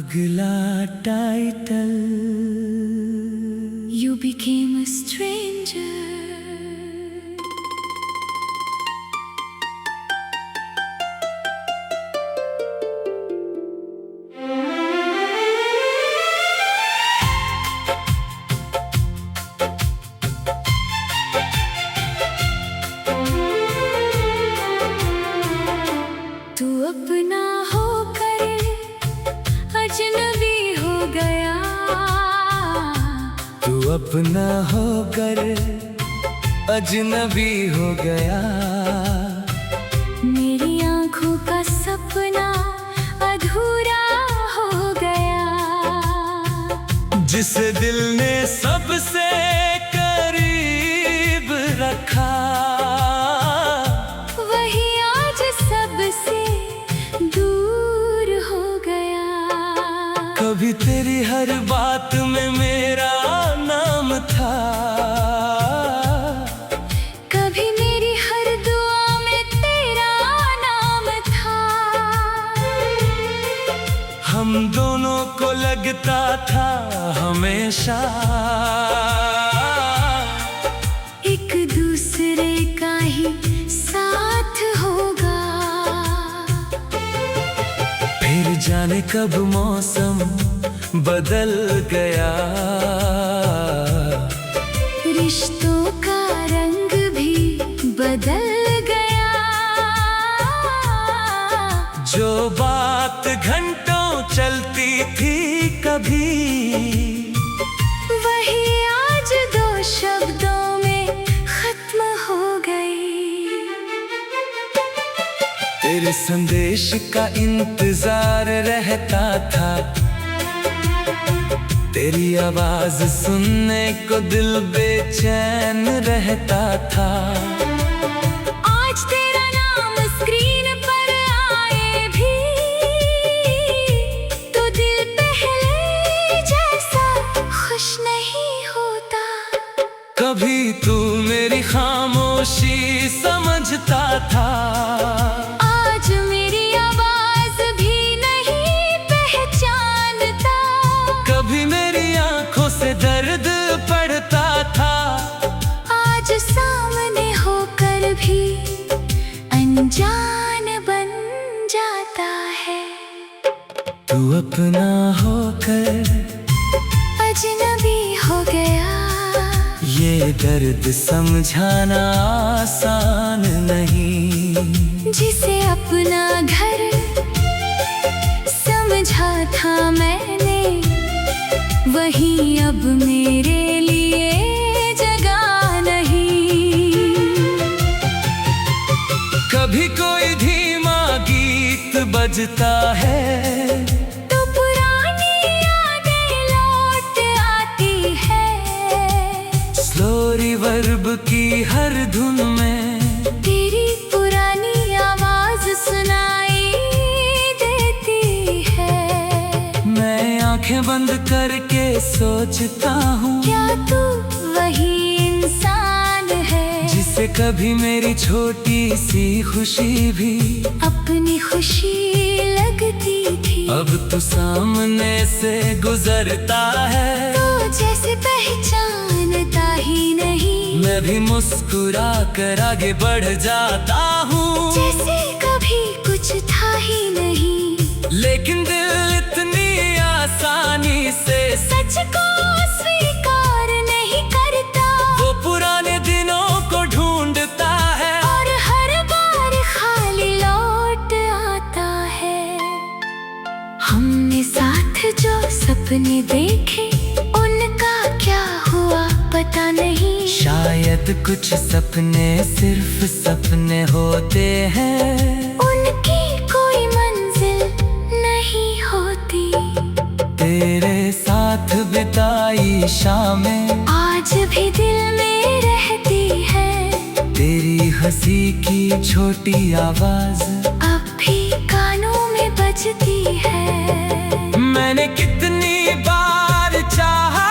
अगला title You became a stranger. तू अपना होकर अजनबी हो गया। तू अपना होकर अजनबी हो गया। मेरी आंखों का सपना अधूरा हो गया। जिस दिल ने सबसे करीब रखा, वही आज सबसे दूर हो गया। कभी तेरी हर बात में मेरा नाम था, कभी मेरी हर दुआ में तेरा नाम था। हम दोनों को लगता था हमेशा एक दूसरे का ही साथ होगा। फिर जाने कब मौसम बदल गया। रिश्तों का रंग भी बदल गया। जो बात घंटों चलती थी कभी, वही आज दो शब्दों में खत्म हो गई। तेरे संदेश का इंतजार रहता था, तेरी आवाज सुनने को दिल बेचैन रहता था। आज तेरा नाम स्क्रीन पर आए भी, तो दिल पहले जैसा खुश नहीं होता। कभी तू मेरी खामोशी समझता था, आज मेरी आवाज भी नहीं पहचानता। कभी मेरी आंखों से दर्द पड़ता था। आज सामने होकर भी अनजान बन जाता है। तू अपना होकर अजनबी हो गया। ये दर्द समझाना आसान नहीं। जिसे अपना घर समझा था मैंने, वही अब मेरे लिए जगह नहीं। कभी कोई धीमा गीत बजता है, तो पुरानी यादें लौट आती है। स्लो रिवर्ब की हर धुन में तेरी पुरानी आवाज सुनाई देती है। मैं आंखें बंद करके सोचता हूँ, क्या तू वही इंसान है जिसे कभी मेरी छोटी सी खुशी भी अपनी खुशी लगती थी। अब तो सामने से गुजरता है, तो जैसे पहचानता ही नहीं। मैं भी मुस्कुरा कर आगे बढ़ जाता हूँ, जैसे कभी कुछ था ही नहीं। लेकिन दिल इतनी आसानी से सच को स्वीकार नहीं करता। वो पुराने दिनों को ढूंढता है, और हर बार खाली लौट आता है। हमने साथ जो सपने देखे, उनका क्या हुआ पता नहीं। शायद कुछ सपने सिर्फ सपने होते हैं, उनकी कोई मंजिल नहीं होती। तेरे साथ बिताई शामें आज भी दिल में रहती है। तेरी हंसी की छोटी आवाज अब भी कानों में बजती है। मैंने कितनी बार चाहा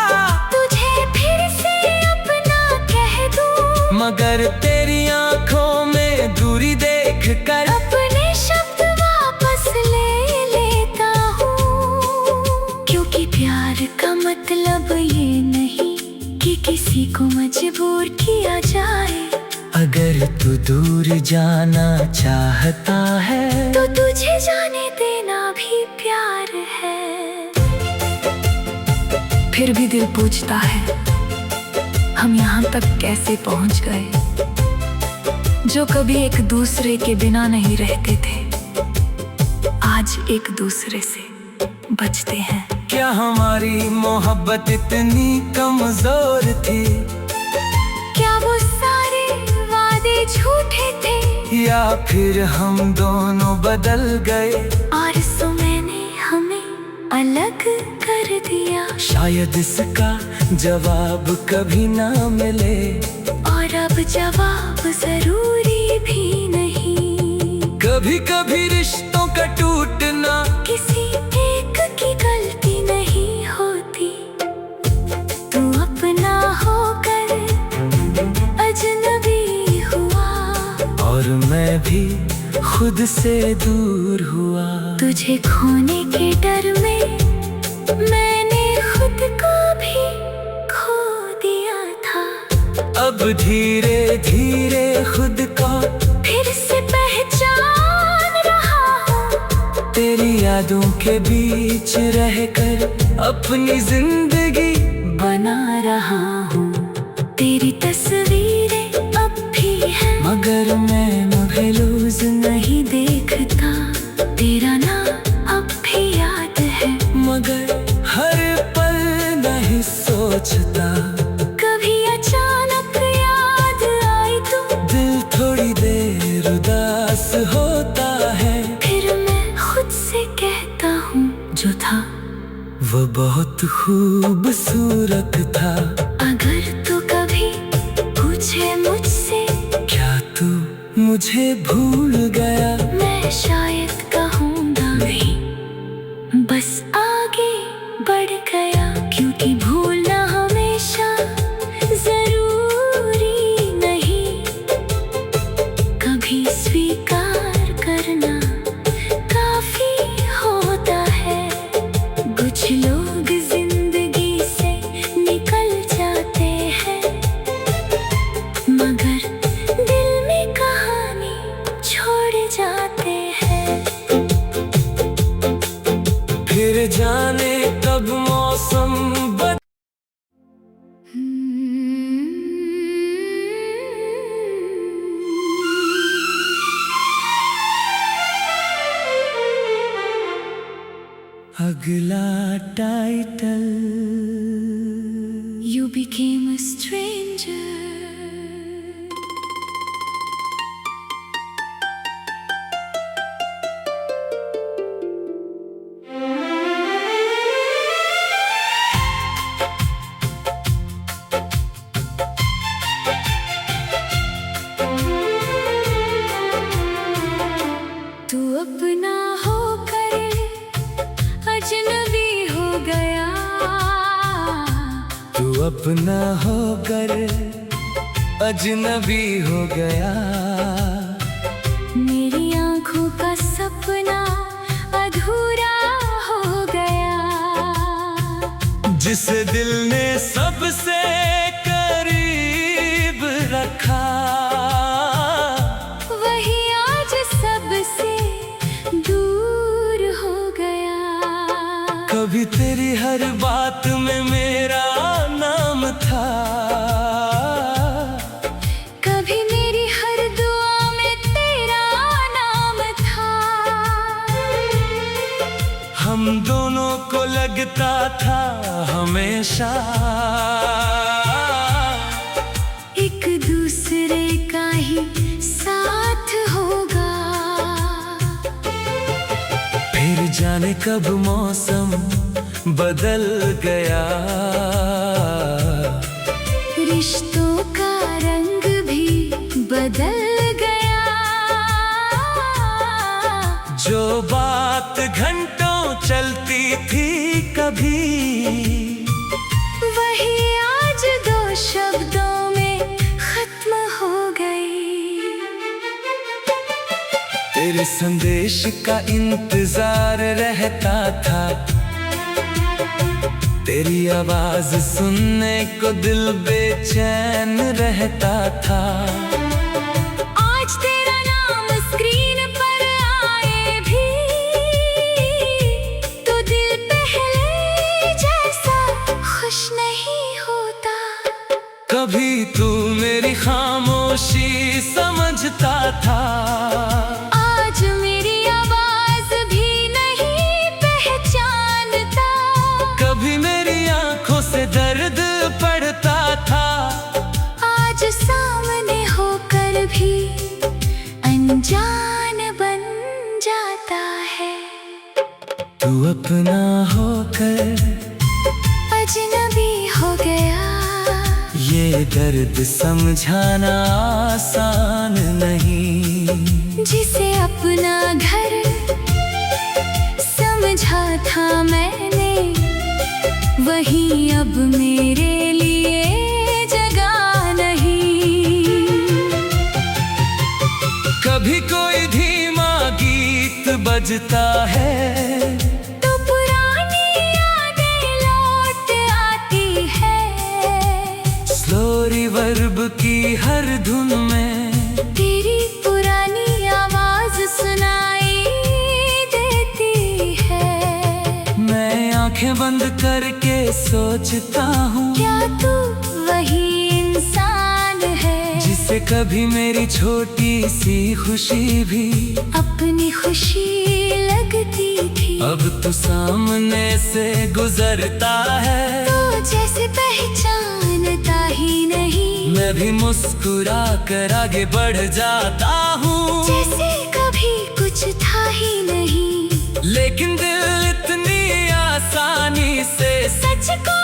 तुझे फिर से अपना कह दूं, मगर तेरी आंखों में दूरी देख कर अपने शब्द वापस ले लेता हूँ। मतलब ये नहीं कि किसी को मजबूर किया जाए। अगर तू दूर जाना चाहता है तो तुझे जाने देना भी प्यार है। फिर भी दिल पूछता है हम यहाँ तक कैसे पहुँच गए। जो कभी एक दूसरे के बिना नहीं रहते थे, आज एक दूसरे से बचते हैं। क्या हमारी मोहब्बत इतनी कमजोर थी? क्या वो सारे वादे झूठे थे? या फिर हम दोनों बदल गए और समय ने हमें अलग कर दिया। शायद इसका जवाब कभी ना मिले, और अब जवाब जरूरी भी नहीं। कभी कभी रिश्तों का टूटना किसी एक की गलती नहीं होती। तू अपना होकर अजनबी हुआ, और मैं भी खुद से दूर हुआ। तुझे खोने के डर में मैंने खुद को भी खो दिया था। अब धीरे धीरे खुद को फिर से पहचान रहा हूँ। तेरी यादों के बीच रहकर अपनी जिंदगी बना रहा हूँ। तेरी तस्वीरें अब भी हैं, मगर मैं महलूज नहीं देखता। तेरा नाम अब भी याद है, मगर हर पल नहीं सोचता। कभी अचानक याद आई तो दिल थोड़ी देर उदास होता है। फिर मैं खुद से कहता हूँ जो था वो बहुत खूबसूरत था। अगर तू कभी पूछे मुझसे क्या तू मुझे भूल गया? मैं शायद कहूँगा नहीं, बस आगे बढ़ गया। क्योंकि भूलना हमेशा जरूरी नहीं, कभी स्वीकार करना काफी होता है। कुछ लोग जिंदगी से निकल जाते हैं, मगर दिल में कहानी छोड़ जाते हैं। फिर जाने कब मौसम अगला title You became a stranger. तू अपना होकर अजनबी हो गया। तू अपना होकर अजनबी हो गया। मेरी आँखों का सपना अधूरा हो गया। जिस दिल ने सबसे करीब रखा, वही आज सबसे दूर हो गया। कभी तेरी हर बात में मेरा नाम था, कभी मेरी हर दुआ में तेरा नाम था। हम दोनों को लगता था हमेशा एक दूसरे का ही साथ होगा। फिर जाने कब मौसम बदल गया। रिश्तों का रंग भी बदल गया। जो बात घंटों चलती थी कभी, वही आज दो शब्दों में खत्म हो गई। तेरे संदेश का इंतजार रहता था, तेरी आवाज सुनने को दिल बेचैन रहता था। आज तेरा नाम स्क्रीन पर आए भी तो दिल पहले जैसा खुश नहीं होता। कभी तू मेरी खामोशी समझता था। आज मेरी आवाज भी नहीं पहचानता। कभी मेरी आंखों से दर्द पड़ता था। आज सामने होकर भी अनजान बन जाता है। तू अपना होकर अजनबी हो गया। ये दर्द समझाना आसान नहीं। जिसे अपना घर समझा था मैंने, वही अब मेरे लिए जगह नहीं। कभी कोई धीमा गीत बजता है तो पुरानी यादें लौट आती है। स्लो रिवर्ब की हर धुन में तेरी पुरानी आवाज सुनाई देती है। मैं आंखें बंद करके सोचता हूँ, क्या तू वही इंसान है जिसे कभी मेरी छोटी सी खुशी भी अपनी खुशी लगती थी। अब तू सामने से गुजरता है तो जैसे पहचानता ही नहीं। मैं भी मुस्कुरा कर आगे बढ़ जाता हूँ, जैसे कभी कुछ था ही नहीं। लेकिन दिल इतनी आसानी से सच को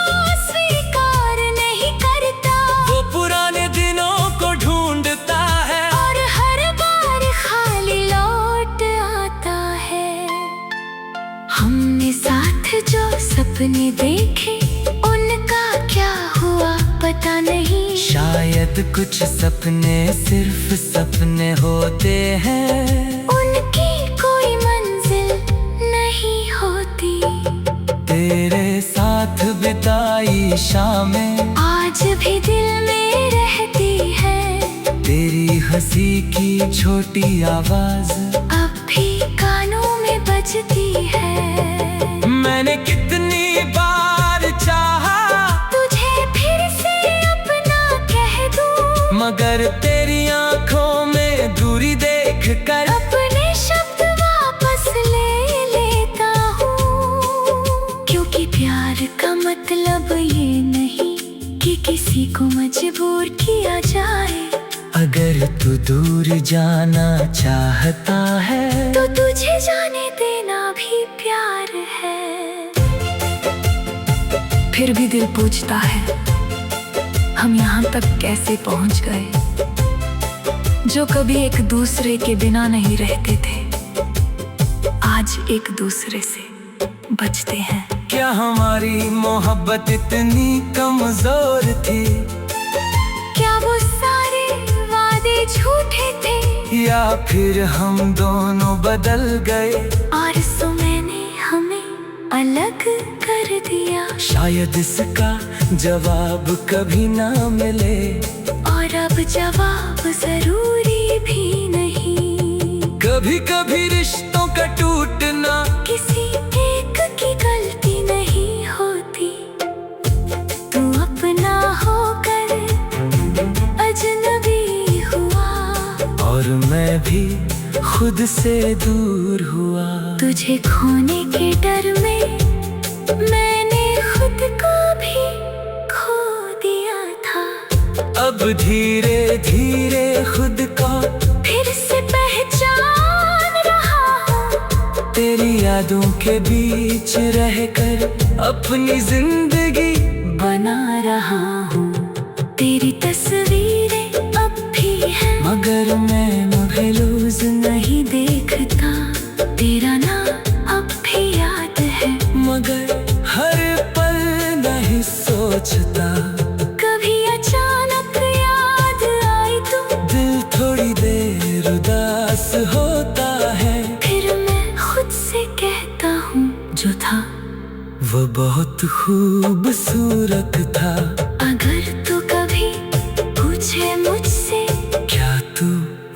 स्वीकार नहीं करता। वो पुराने दिनों को ढूंढता है और हर बार खाली लौट आता है। हमने साथ जो सपने देखे उनका क्या हुआ पता नहीं। शायद कुछ सपने सिर्फ सपने होते हैं, उनकी कोई मंजिल नहीं होती। तेरे साथ बिताई शामें आज भी दिल में रहती है। तेरी हंसी की छोटी आवाज अब भी कानों में बजती है। मैंने कितनी बार चाहा तुझे फिर से अपना कह दूं, मगर तेरी आंखों में दूरी देख कर अपने शब्द वापस ले लेता हूँ। क्योंकि प्यार का मतलब ये नहीं कि किसी को मजबूर किया जाए। अगर तू दूर जाना चाहता है तो तुझे जाने देना भी प्यार है। फिर भी दिल पूछता है, हम यहाँ तक कैसे पहुँच गए। जो कभी एक दूसरे के बिना नहीं रहते थे, आज एक दूसरे से बचते हैं। क्या हमारी मोहब्बत इतनी कमजोर थी, क्या वो सारे वादे झूठे थे, या फिर हम दोनों बदल गए और समय ने हमें अलग कर दिया। शायद इसका जवाब कभी ना मिले, और अब जवाब जरूरी भी नहीं। कभी कभी रिश्तों का टूटना किसी एक की गलती नहीं होती। तू अपना होकर अजनबी हुआ, और मैं भी खुद से दूर हुआ। तुझे खोने के डर में मैंने खुद को भी खो दिया था। अब धीरे धीरे खुद को फिर से पहचान रहा हूँ। तेरी यादों के बीच रहकर अपनी जिंदगी बना रहा हूँ। तेरी तस्वीरें अब भी हैं, मगर मैं महलूज नहीं देखता। तेरा नाम अब भी याद है, मगर हर पल नहीं सोचता। कभी अचानक याद आई तो दिल थोड़ी देर उदास होता है, फिर मैं खुद से कहता हूँ, जो था वो बहुत खूबसूरत था। अगर तू कभी पूछे मुझसे क्या तू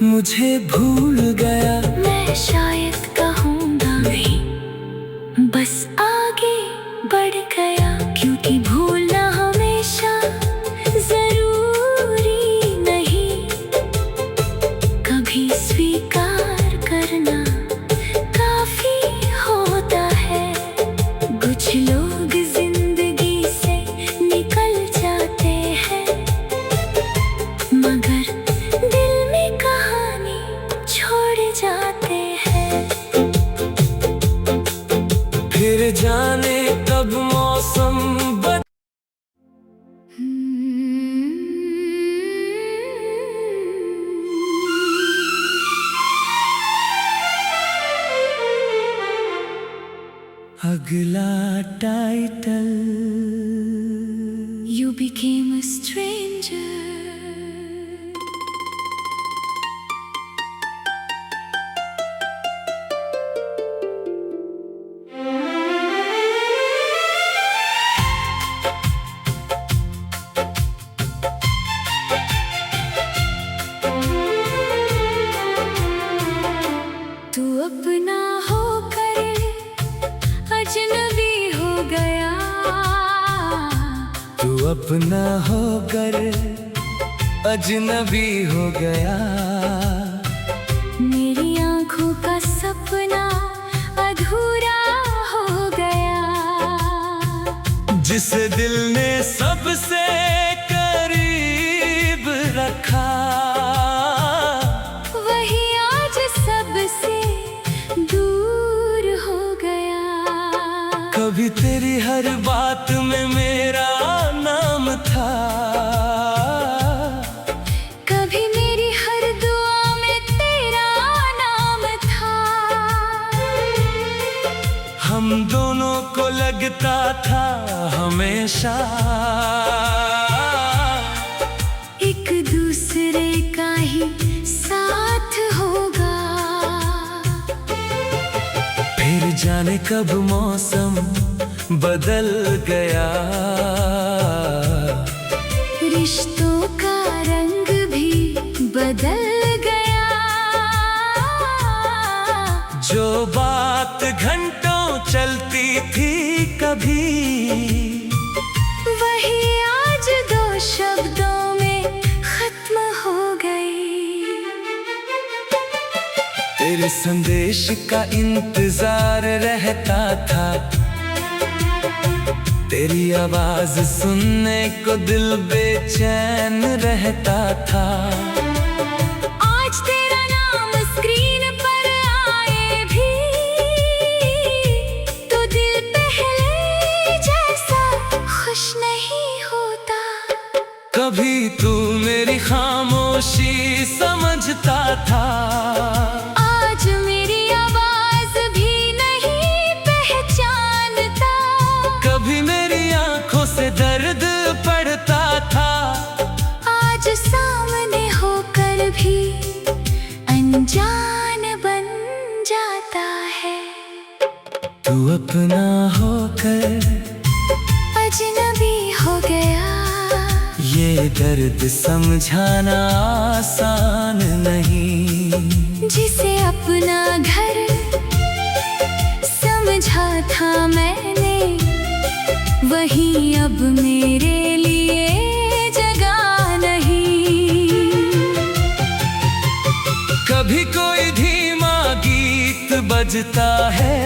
मुझे भूल गया, मैं शायद कहूँगा नहीं, बस आगे बढ़ गया। क्योंकि भूलना हमेशा जरूरी नहीं, कभी स्वीकार करना काफी होता है। कुछ लोग जिंदगी से निकल जाते हैं, मगर दिल में कहानी छोड़ जाते हैं। फिर जाने कब मौसम अगला title. You became a stranger. तू अपना होकर अजनबी हो गया, तू अपना होकर अजनबी हो गया। मेरी आंखों का सपना अधूरा हो गया। जिस दिल ने सबसे करीब रखा, वही आज सबसे दूर हो गया। कभी तेरी हर बात में मेरा नाम था, कभी मेरी हर दुआ में तेरा नाम था। हम दोनों को लगता था हमेशा एक दूसरे का ही साथ होगा। फिर जाने कब मौसम बदल गया, रिश्तों का रंग भी बदल गया। जो बात घंटों चलती थी कभी, वही आज दो शब्दों में खत्म हो गई। तेरे संदेश का इंतजार रहता था, तेरी आवाज सुनने को दिल बेचैन रहता था। आज तेरा नाम स्क्रीन पर आए भी, तो दिल पहले जैसा खुश नहीं होता। कभी तू मेरी खामोशी समझता था, आज मेरी आवाज भी नहीं पहचानता। कभी मेरी आंखों से दर्द पड़ता था, आज सामने होकर भी अनजान बन जाता है। तू अपना होकर अजनबी हो गया, ये दर्द समझाना आसान नहीं। जिसे अपना घर समझा था मैंने, वही अब मेरे लिए जगह नहीं। कभी कोई धीमा गीत बजता है,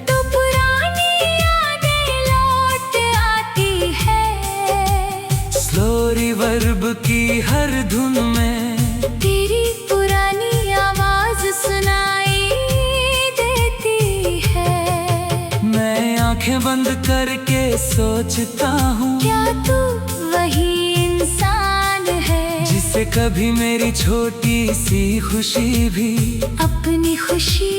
तो पुरानी यादें लौट आती है। स्लो रिवर्ब की हर धुन में तेरी पुरानी आवाज सुनाई देती है। मैं आंखें बंद करके सोचता हूँ, क्या तू वही इंसान है जिसे कभी मेरी छोटी सी खुशी भी अपनी खुशी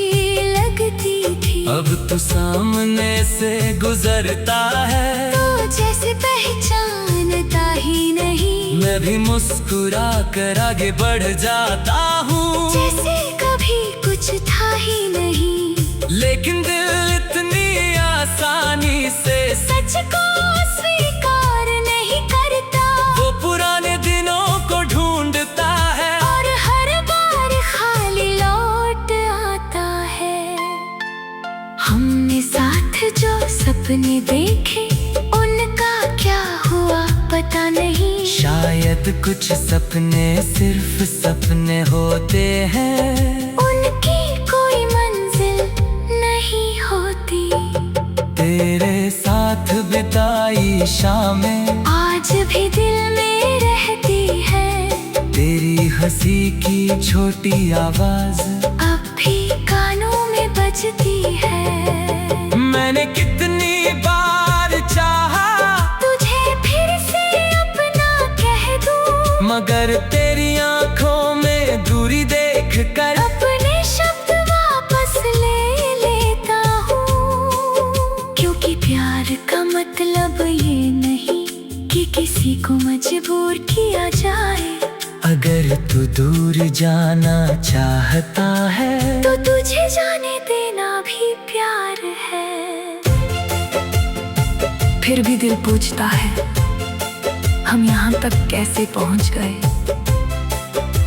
लगती थी। अब तू सामने से गुजरता है, तो जैसे पहचानता ही नहीं। मैं भी मुस्कुरा कर आगे बढ़ जाता हूँ, जैसे कभी कुछ था ही नहीं। लेकिन दिल इतनी आसानी से सच को स्वीकार नहीं करता, वो पुराने दिनों को ढूंढता है और हर बार खाली लौट आता है। हमने साथ जो सपने देखे उनका क्या हुआ पता नहीं। शायद कुछ सपने सिर्फ सपने होते हैं, उनकी कोई मंजिल नहीं होती। तेरे साथ बिताई शामें आज भी दिल में रहती है, तेरी हंसी की छोटी आवाज अब भी कानों में बजती है। मैंने कितनी बार चाहा तुझे फिर से अपना कह दूं, मगर तेरी आंखों में दूरी देख कर अपने शब्द वापस ले लेता हूँ। क्योंकि प्यार का मतलब ये नहीं कि किसी को मजबूर किया जाए। अगर तू दूर जाना चाहता है तो तुझे जाने देना भी प्यार है। फिर भी दिल पूछता है हम यहाँ तक कैसे पहुँच गए।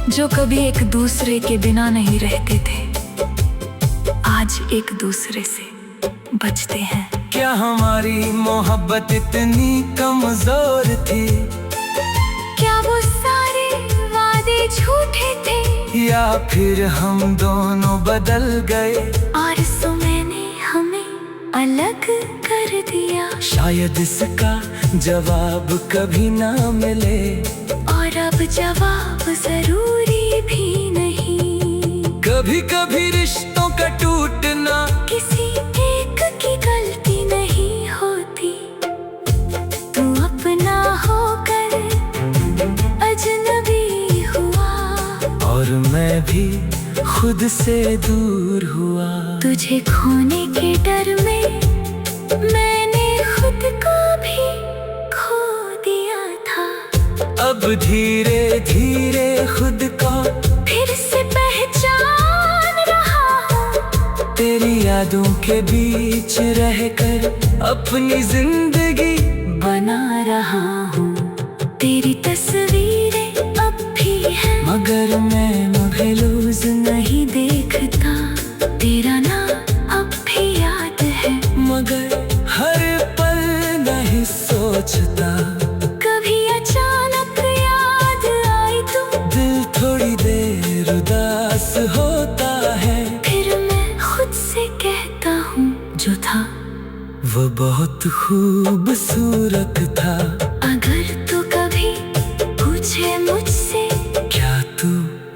जो कभी एक दूसरे के बिना नहीं रहते थे, आज एक दूसरे से बचते हैं। क्या हमारी मोहब्बत इतनी कमजोर थी, क्या वो सारे वादे झूठे थे, या फिर हम दोनों बदल गए और समय ने हमें अलग कर दिया। शायद इसका जवाब कभी ना मिले, और अब जवाब जरूरी भी नहीं। कभी कभी रिश्तों का टूटना किसी एक की गलती नहीं होती। तू अपना होकर अजनबी हुआ, और मैं भी खुद से दूर हुआ। तुझे खोने के डर में मैंने खुद को भी खो दिया था। अब धीरे धीरे खुद को फिर से पहचान रहा हूँ, तेरी यादों के बीच रहकर अपनी जिंदगी बना रहा हूँ। तेरी तस्वीरें अब भी हैं, मगर मैं महलूज नहीं देखता। तेरा नाम अब भी याद है, मगर हर पल नहीं सोचता। कभी अचानक याद आई तो दिल थोड़ी देर उदास होता है, फिर मैं खुद से कहता हूँ जो था वो बहुत खूबसूरत था। अगर तू कभी पूछे मुझसे क्या तू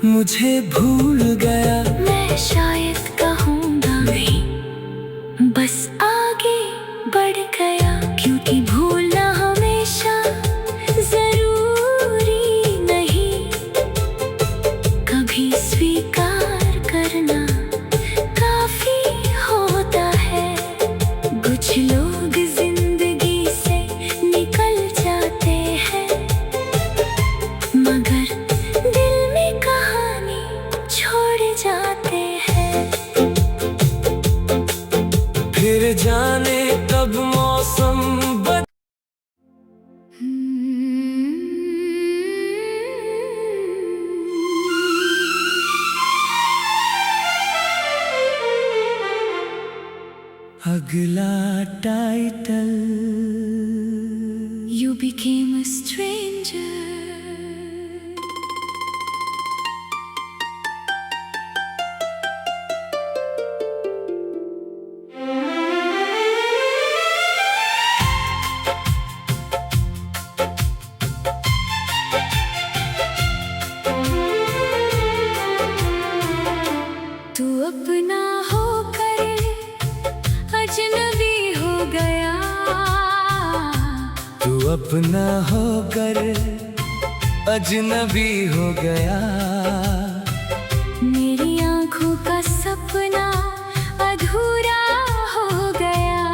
मुझे भूल गया, मैं शायद कहूँगा नहीं, बस आगे बढ़ गया। क्योंकि भूलना हमेशा जरूरी नहीं, कभी स्वीकार करना काफी होता है। कुछ लोग जिंदगी से निकल जाते हैं, मगर दिल में कहानी छोड़ जाते हैं। फिर जाने कब मौसम अगला title. You became a stranger. तू अपना होकर अजनबी हो गया, तू अपना होकर अजनबी हो गया। मेरी आंखों का सपना अधूरा हो गया।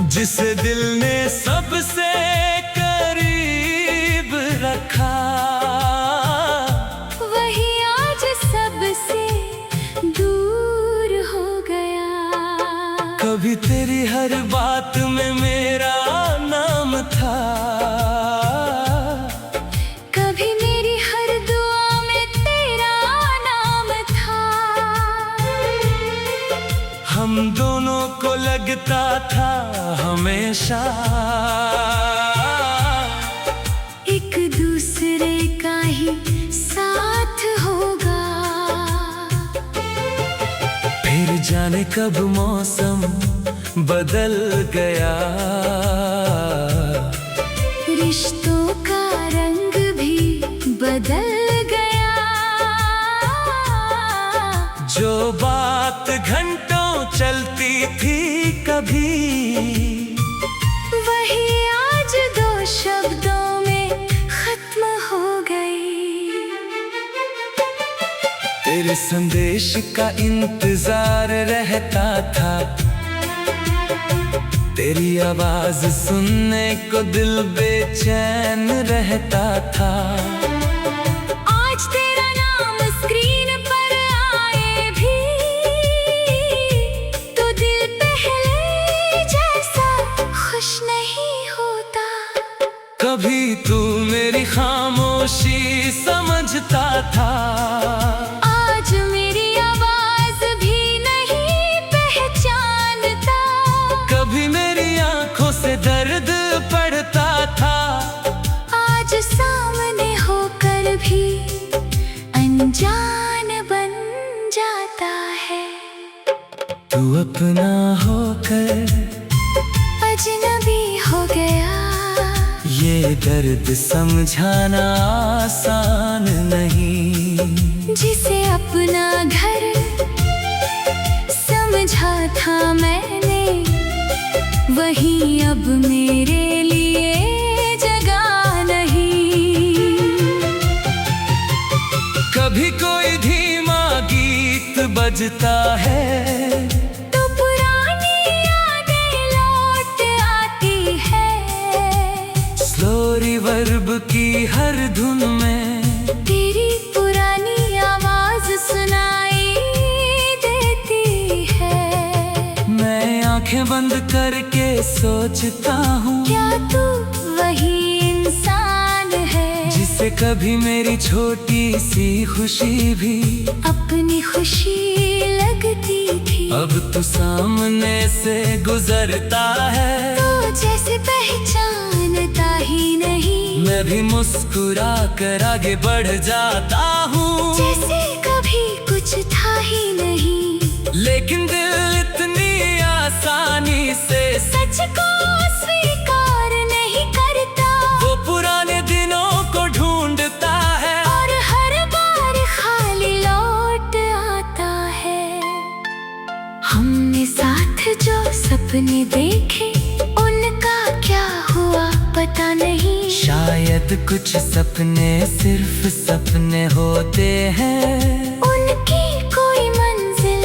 जिस दिल ने सबसे करीब रखा, वही आज सबसे दूर हो गया। कभी कभी तेरी हर बात में मेरा नाम था, कभी मेरी हर दुआ में तेरा नाम था। हम दोनों को लगता था हमेशा एक दूसरे का ही साथ होगा। फिर जाने कब मौसम बदल गया, रिश्तों का रंग भी बदल गया। जो बात घंटों चलती थी कभी, वही आज दो शब्दों में खत्म हो गई। तेरे संदेश का इंतजार रहता था, तेरी आवाज सुनने को दिल बेचैन रहता था। आज तेरा नाम स्क्रीन पर आए भी, तो दिल पहले जैसा खुश नहीं होता। कभी तू मेरी खामोशी समझता था, आज मेरी आवाज भी नहीं पहचानता। कभी मेरी आंखों से दर्द पड़ता था, आज सामने होकर भी अनजान बन जाता है। तू अपना होकर अजनबी हो गया, ये दर्द समझाना आसान नहीं। जिसे अपना घर समझा था मैंने, वही अब मेरे लिए जगह नहीं। कभी कोई धीमा गीत बजता है, तो पुरानी यादें लौट आती है। स्लो रिवर्ब की हर धुन में तेरी पुरानी आवाज सुनाई देती है। मैं आंखें बंद करके सोचता हूँ, क्या तू वही इंसान है जिसे कभी मेरी छोटी सी खुशी भी अपनी खुशी लगती थी। अब तू सामने से गुजरता है, तो जैसे पहचानता ही नहीं। मैं भी मुस्कुरा कर आगे बढ़ जाता हूँ, जैसे कभी कुछ था ही नहीं। लेकिन दिल इतनी आसानी से सच को स्वीकार नहीं करता। वो पुराने दिनों को ढूंढता है, और हर बार खाली लौट आता है। हमने साथ जो सपने देखे, उनका क्या हुआ पता नहीं। शायद कुछ सपने सिर्फ सपने होते हैं, उनकी कोई मंजिल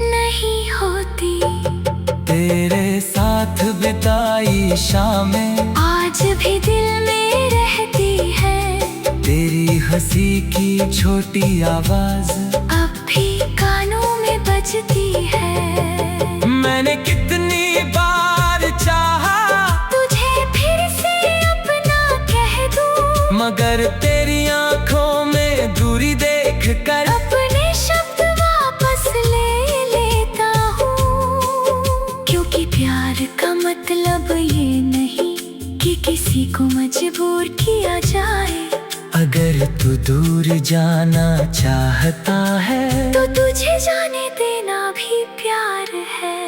नहीं होती। तेरे साथ बिताई शामें आज भी दिल में रहती है, तेरी हंसी की छोटी आवाज अब भी कानों में बजती है। मैंने कितनी बार चाहा तुझे फिर से अपना कह दूं, मगर तेरी आंखों में दूरी देख कर अपने शब्द वापस ले लेता हूँ। क्योंकि प्यार का मतलब ये नहीं कि किसी को मजबूर किया जाए। अगर तू दूर जाना चाहता है, तो तुझे जाने देना भी प्यार है।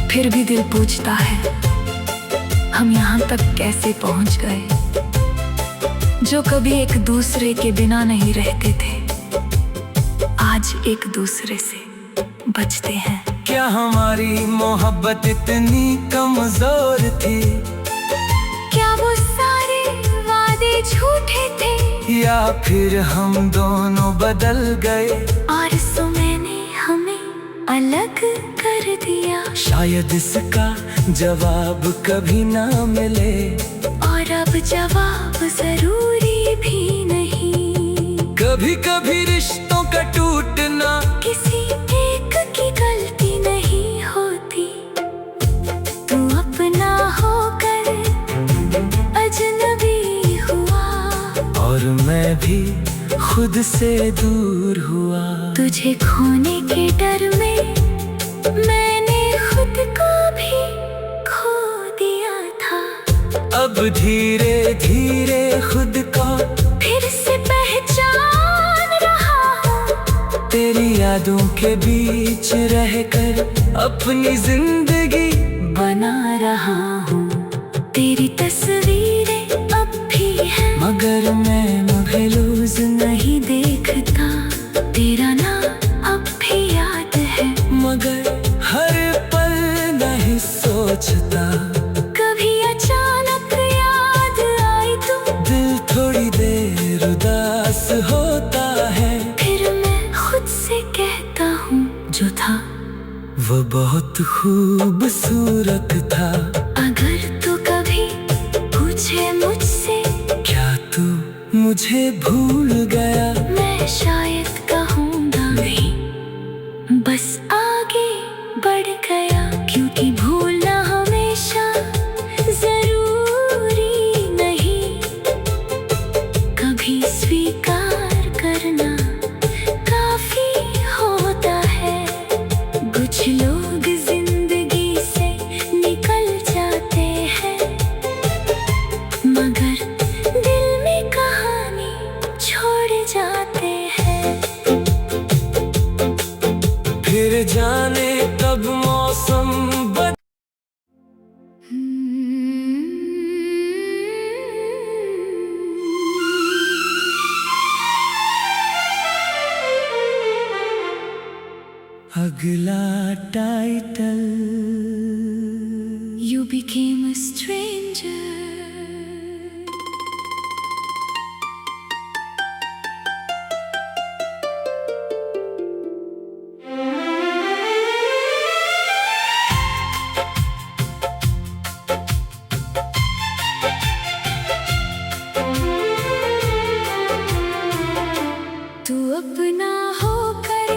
फिर भी दिल पूछता है, हम यहाँ तक कैसे पहुँच गए। जो कभी एक दूसरे के बिना नहीं रहते थे, आज एक दूसरे से बचते हैं। क्या हमारी मोहब्बत इतनी कमजोर थी, क्या वो सारे वादे झूठे थे, या फिर हम दोनों बदल गए और समय ने हमें अलग कर दिया। शायद इसका जवाब कभी ना मिले, और अब जवाब जरूरी भी नहीं। कभी कभी रिश्तों का टूटना किसी एक की गलती नहीं। कभी खुद से दूर हुआ। तुझे खोने के डर में मैंने खुद को भी खो दिया था। अब धीरे धीरे खुद को फिर से पहचान रहा हूँ। तेरी यादों के बीच रहकर अपनी जिंदगी बना रहा हूँ। तेरी तस्वीरें अब भी है, मगर मैं महलूज नहीं देखता। तेरा नाम अब भी याद है, मगर हर पल नहीं सोचता। कभी अचानक याद आई तो दिल थोड़ी देर उदास होता है। फिर मैं खुद से कहता हूँ जो था वो बहुत खूबसूरत था। अगर तू कभी पूछे मुझसे क्या तू मुझे भूल गया, मैं शायद कहूँगा नहीं, बस आगे बढ़ गया। क्योंकि भूलना हमेशा जरूरी नहीं, कभी स्वीकार करना काफी होता है। कुछ लोग जिंदगी से निकल जाते हैं, मगर दिल में कहानी छोड़ जाते हैं। फिर जाने कब मौसम अगला title. You became a stranger. तू अपना होकर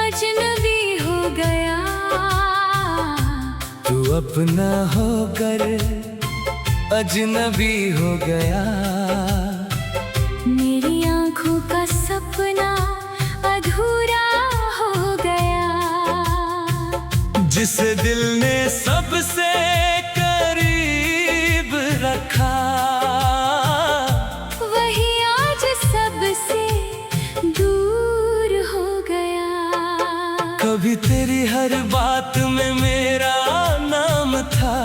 अजनबी हो गया। तू अपना होकर अजनबी हो गया। मेरी आंखों का सपना अधूरा हो गया। जिसे दिल ने सबसे करीब रखा, वही आज सबसे दूर हो गया। कभी तेरी हर बात में मेरा नाम था।